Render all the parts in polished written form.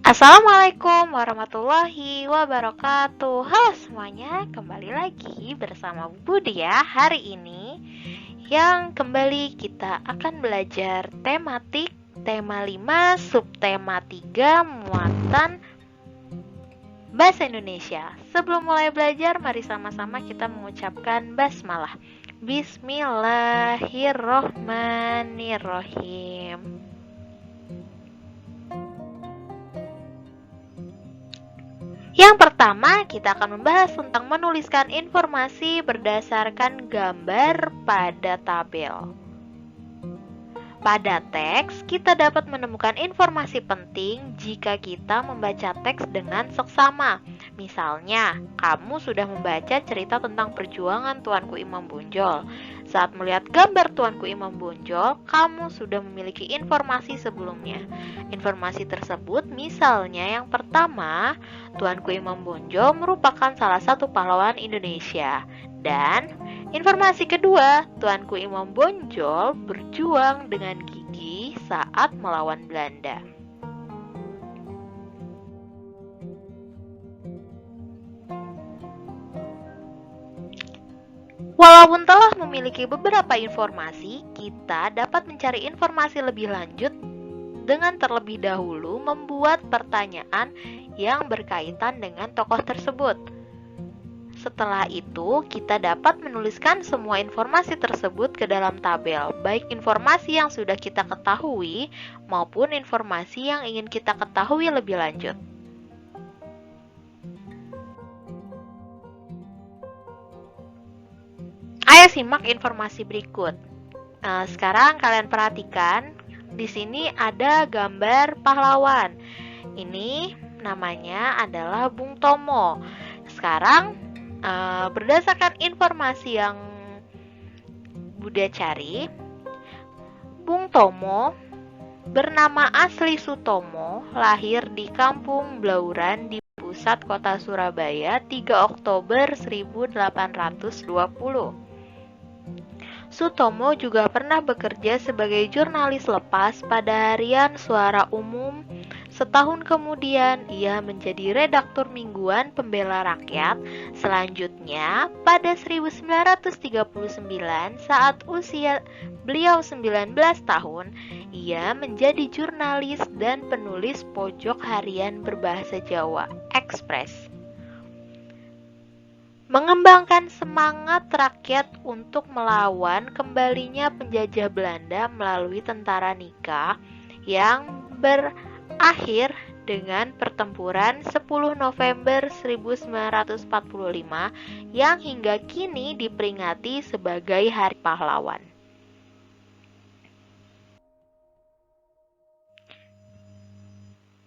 Assalamualaikum warahmatullahi wabarakatuh. Halo semuanya, kembali lagi bersama Bu Dia hari ini yang kembali kita akan belajar tematik tema 5 subtema 3 muatan bahasa Indonesia. Sebelum mulai belajar, mari sama-sama kita mengucapkan basmalah. Bismillahirrohmanirrohim. Yang pertama, kita akan membahas tentang menuliskan informasi berdasarkan gambar pada tabel. Pada teks, kita dapat menemukan informasi penting jika kita membaca teks dengan seksama. Misalnya, kamu sudah membaca cerita tentang perjuangan Tuanku Imam Bonjol. Saat melihat gambar Tuanku Imam Bonjol, kamu sudah memiliki informasi sebelumnya. Informasi tersebut misalnya yang pertama, Tuanku Imam Bonjol merupakan salah satu pahlawan Indonesia. Dan informasi kedua, Tuanku Imam Bonjol berjuang dengan gigih saat melawan Belanda. Walaupun telah memiliki beberapa informasi, kita dapat mencari informasi lebih lanjut dengan terlebih dahulu membuat pertanyaan yang berkaitan dengan tokoh tersebut. Setelah itu, kita dapat menuliskan semua informasi tersebut ke dalam tabel, baik informasi yang sudah kita ketahui maupun informasi yang ingin kita ketahui lebih lanjut. Ayo simak informasi berikut. Sekarang kalian perhatikan, di sini ada gambar pahlawan. Ini namanya adalah Bung Tomo. Sekarang berdasarkan informasi yang Buddha cari, Bung Tomo bernama asli Sutomo, lahir di Kampung Blauran di pusat kota Surabaya 3 Oktober 1820. Sutomo juga pernah bekerja sebagai jurnalis lepas pada harian Suara Umum. Setahun kemudian, ia menjadi redaktur mingguan Pembela Rakyat. Selanjutnya, pada 1939, saat usia beliau 19 tahun, ia menjadi jurnalis dan penulis pojok harian berbahasa Jawa, Ekspres. Mengembangkan semangat rakyat untuk melawan kembalinya penjajah Belanda melalui tentara Nika yang berakhir dengan pertempuran 10 November 1945 yang hingga kini diperingati sebagai Hari Pahlawan.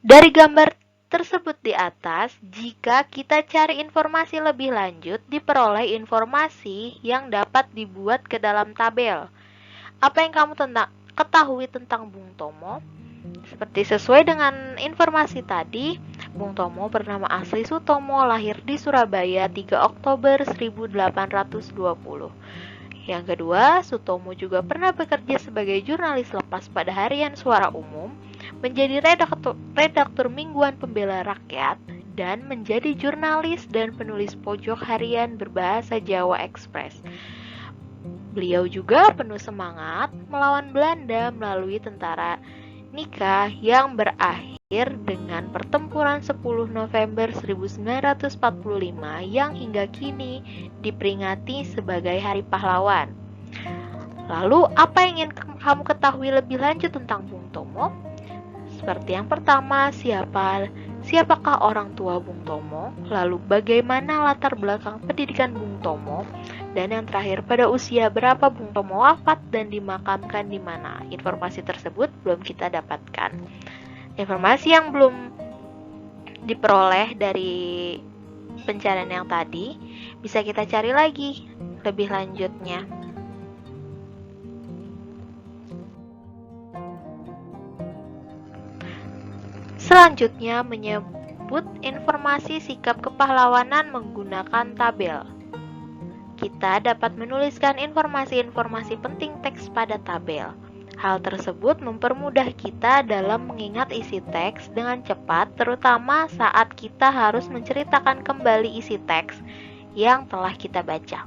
Dari gambar tersebut di atas, jika kita cari informasi lebih lanjut, diperoleh informasi yang dapat dibuat ke dalam tabel. Apa yang kamu ketahui tentang Bung Tomo? Seperti sesuai dengan informasi tadi, Bung Tomo bernama asli Sutomo, lahir di Surabaya 3 Oktober 1820. Yang kedua, Sutomo juga pernah bekerja sebagai jurnalis lepas pada harian Suara Umum, menjadi redaktur mingguan Pembela Rakyat, dan menjadi jurnalis dan penulis pojok harian berbahasa Jawa Ekspres. Beliau juga penuh semangat melawan Belanda melalui tentara Nika yang berakhir dengan pertempuran 10 November 1945 yang hingga kini diperingati sebagai Hari Pahlawan. Lalu, apa yang ingin kamu ketahui lebih lanjut tentang Bung Tomo? Seperti yang pertama, siapakah orang tua Bung Tomo? Lalu bagaimana latar belakang pendidikan Bung Tomo? Dan yang terakhir, pada usia berapa Bung Tomo wafat dan dimakamkan di mana? Informasi tersebut belum kita dapatkan. Informasi yang belum diperoleh dari pencarian yang tadi bisa kita cari lagi lebih lanjutnya. Selanjutnya, menyebut informasi sikap kepahlawanan menggunakan tabel. Kita dapat menuliskan informasi-informasi penting teks pada tabel. Hal tersebut mempermudah kita dalam mengingat isi teks dengan cepat, terutama saat kita harus menceritakan kembali isi teks yang telah kita baca.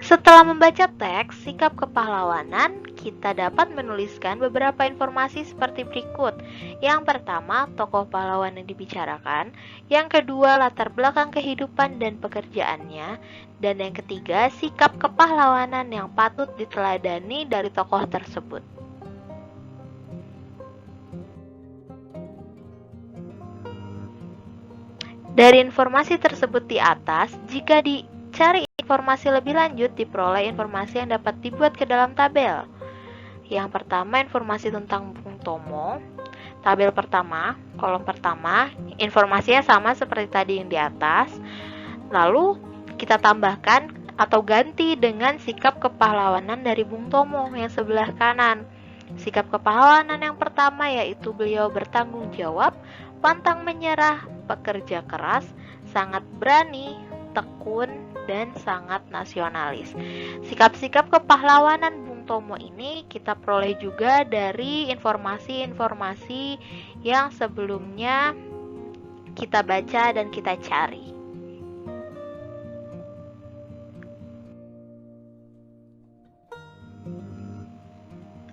Setelah membaca teks sikap kepahlawanan, kita dapat menuliskan beberapa informasi seperti berikut. Yang pertama, tokoh pahlawan yang dibicarakan. Yang kedua, latar belakang kehidupan dan pekerjaannya. Dan yang ketiga, sikap kepahlawanan yang patut diteladani dari tokoh tersebut. Dari informasi tersebut di atas, jika dicari informasi lebih lanjut, diperoleh informasi yang dapat dibuat ke dalam tabel. Yang pertama, informasi tentang Bung Tomo. Tabel pertama, kolom pertama, informasinya sama seperti tadi yang di atas. Lalu kita tambahkan atau ganti dengan sikap kepahlawanan dari Bung Tomo yang sebelah kanan. Sikap kepahlawanan yang pertama yaitu beliau bertanggung jawab, pantang menyerah, pekerja keras, sangat berani, tekun, dan sangat nasionalis. Sikap-sikap kepahlawanan Bung Tomo ini kita peroleh juga dari informasi-informasi yang sebelumnya kita baca dan kita cari.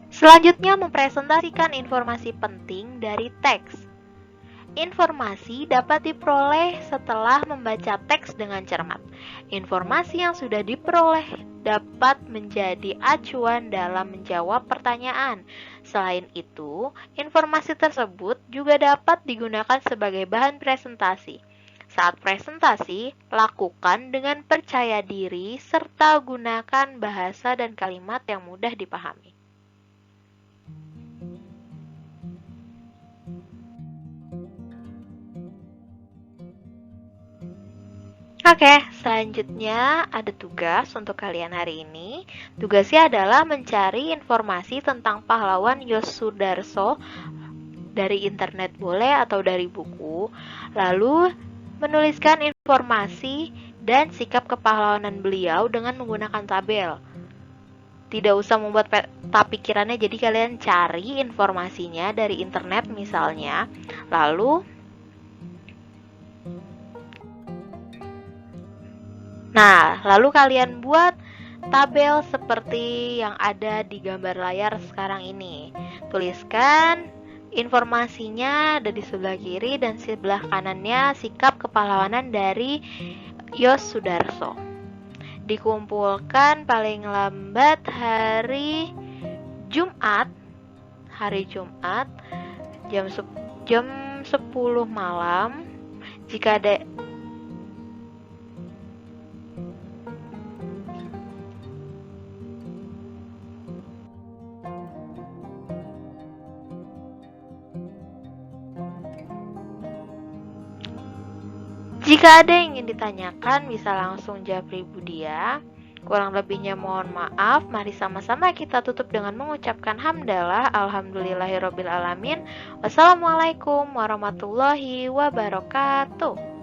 Selanjutnya, mempresentasikan informasi penting dari teks. Informasi dapat diperoleh setelah membaca teks dengan cermat. Informasi yang sudah diperoleh dapat menjadi acuan dalam menjawab pertanyaan. Selain itu, informasi tersebut juga dapat digunakan sebagai bahan presentasi. Saat presentasi, lakukan dengan percaya diri serta gunakan bahasa dan kalimat yang mudah dipahami. Oke, selanjutnya ada tugas untuk kalian hari ini. Tugasnya adalah mencari informasi tentang pahlawan Yosudarso dari internet boleh atau dari buku. Lalu menuliskan informasi dan sikap kepahlawanan beliau dengan menggunakan tabel. Tidak usah membuat peta pikirannya, jadi kalian cari informasinya dari internet misalnya. Lalu kalian buat tabel seperti yang ada di gambar layar sekarang ini. Tuliskan informasinya ada di sebelah kiri dan sebelah kanannya sikap kepahlawanan dari Yosudarso. Dikumpulkan paling lambat hari Jumat jam 10 malam. Jika ada yang ingin ditanyakan, bisa langsung japri Budia. Kurang lebihnya mohon maaf. Mari sama-sama kita tutup dengan mengucapkan hamdalah. Alhamdulillahirobbilalamin. Wassalamualaikum warahmatullahi wabarakatuh.